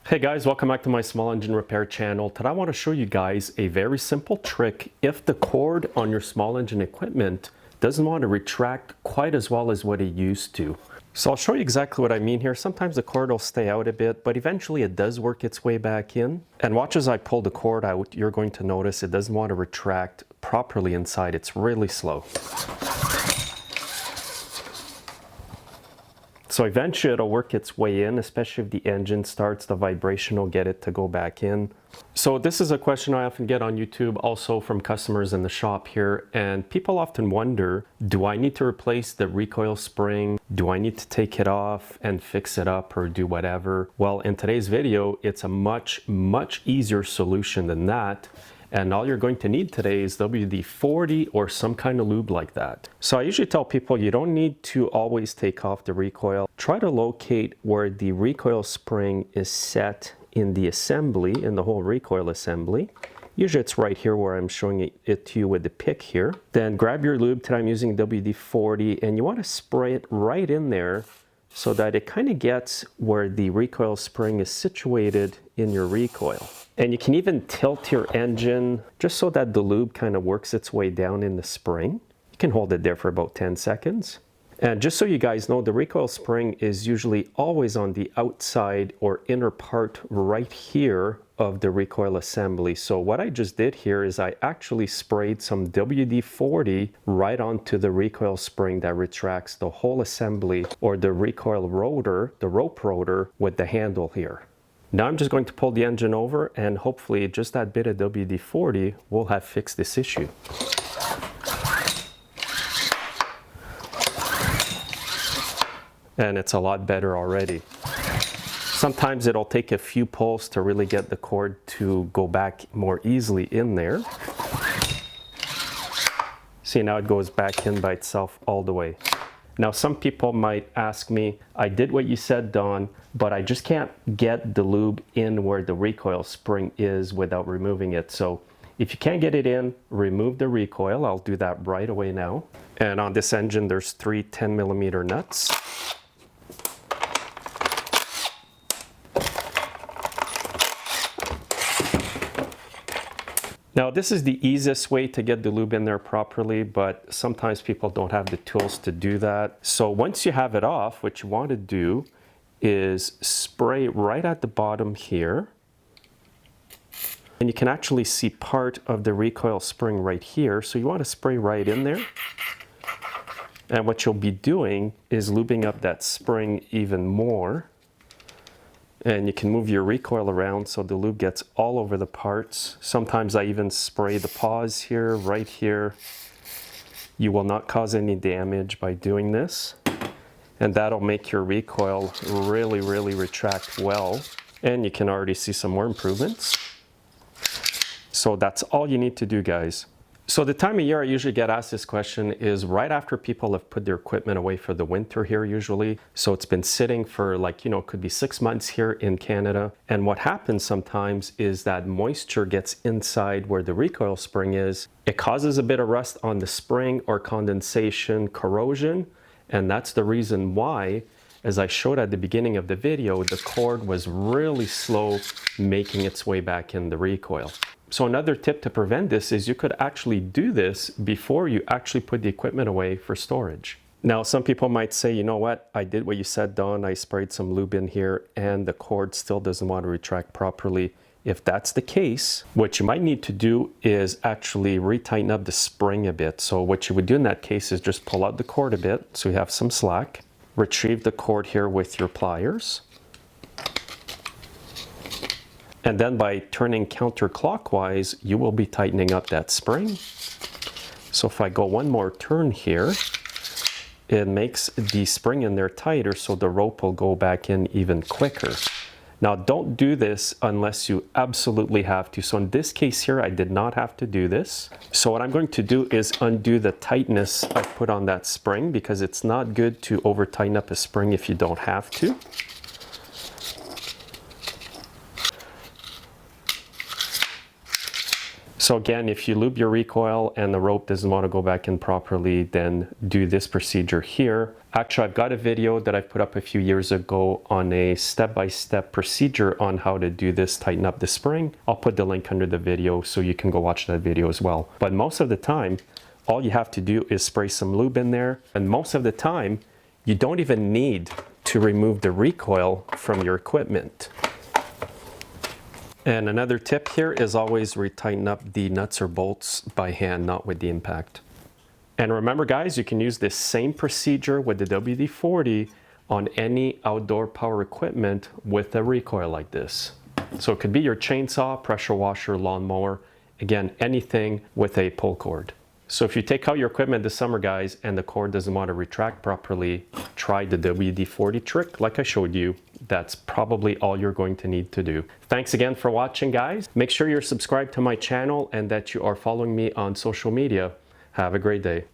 Hey guys, welcome back to my small engine repair channel. Today I want to show you guys a very simple trick if the cord on your small engine equipment doesn't want to retract quite as well as what it used to. So I'll show you exactly what I mean here. Sometimes the cord will stay out a bit, but eventually it does work its way back in. And watch as I pull the cord out, you're going to notice it doesn't want to retract properly inside. It's really slow. So eventually it'll work its way in, especially if the engine starts, the vibration will get it to go back in. So this is a question I often get on YouTube, also from customers in the shop here. And people often wonder, do I need to replace the recoil spring? Do I need to take it off and fix it up or do whatever? Well, in today's video, it's a much easier solution than that. And all you're going to need today is WD-40 or some kind of lube like that. So I usually tell people you don't need to always take off the recoil. Try to locate where the recoil spring is set in the assembly, in the whole recoil assembly. Usually it's right here where I'm showing it to you with the pick here. Then grab your lube. Today I'm using WD-40 and you want to spray it right in there so that it kind of gets where the recoil spring is situated in your recoil. And you can even tilt your engine just so that the lube kind of works its way down in the spring. You can hold it there for about 10 seconds. And just so you guys know, the recoil spring is usually always on the outside or inner part right here of the recoil assembly. So what I just did here is I actually sprayed some WD-40 right onto the recoil spring that retracts the whole assembly or the recoil rotor, the rope rotor with the handle here. Now I'm just going to pull the engine over and hopefully just that bit of WD-40 will have fixed this issue. And it's a lot better already. Sometimes it'll take a few pulls to really get the cord to go back more easily in there. See, now it goes back in by itself all the way. Now some people might ask me, I did what you said, Don, but I just can't get the lube in where the recoil spring is without removing it. So if you can't get it in, remove the recoil. I'll do that right away now. And on this engine, there's 3 10mm nuts. Now this is the easiest way to get the lube in there properly, but sometimes people don't have the tools to do that. So once you have it off, what you want to do is spray right at the bottom here. And you can actually see part of the recoil spring right here. So you want to spray right in there. And what you'll be doing is lubing up that spring even more. And you can move your recoil around so the lube gets all over the parts. Sometimes I even spray the paws here, right here. You will not cause any damage by doing this. And that'll make your recoil really retract well. And you can already see some more improvements. So that's all you need to do, guys. So the time of year I usually get asked this question is right after people have put their equipment away for the winter here usually. So it's been sitting for like, you know, it could be 6 months here in Canada. And what happens sometimes is that moisture gets inside where the recoil spring is. It causes a bit of rust on the spring or condensation, corrosion. And that's the reason why, as I showed at the beginning of the video, the cord was really slow making its way back in the recoil. So another tip to prevent this is you could actually do this before you actually put the equipment away for storage. Now, some people might say, you know what, I did what you said, Don, I sprayed some lube in here and the cord still doesn't want to retract properly. If that's the case, what you might need to do is actually retighten up the spring a bit. So what you would do in that case is just pull out the cord a bit so you have some slack. Retrieve the cord here with your pliers. And then by turning counterclockwise, you will be tightening up that spring. So if I go one more turn here, it makes the spring in there tighter so the rope will go back in even quicker. Now don't do this unless you absolutely have to. So in this case here, I did not have to do this. So what I'm going to do is undo the tightness I put on that spring because it's not good to over tighten up a spring if you don't have to. So again, if you lube your recoil and the rope doesn't want to go back in properly, then do this procedure here. Actually, I've got a video that I put up a few years ago on a step-by-step procedure on how to do this, tighten up the spring. I'll put the link under the video so you can go watch that video as well. But most of the time, all you have to do is spray some lube in there. And most of the time, you don't even need to remove the recoil from your equipment. And another tip here is always retighten up the nuts or bolts by hand, not with the impact. And remember guys, you can use this same procedure with the WD-40 on any outdoor power equipment with a recoil like this. So it could be your chainsaw, pressure washer, lawnmower, again, anything with a pull cord. So if you take out your equipment this summer guys and the cord doesn't want to retract properly, try the WD-40 trick like I showed you. That's probably all you're going to need to do. Thanks again for watching guys. Make sure you're subscribed to my channel and that you are following me on social media. Have a great day.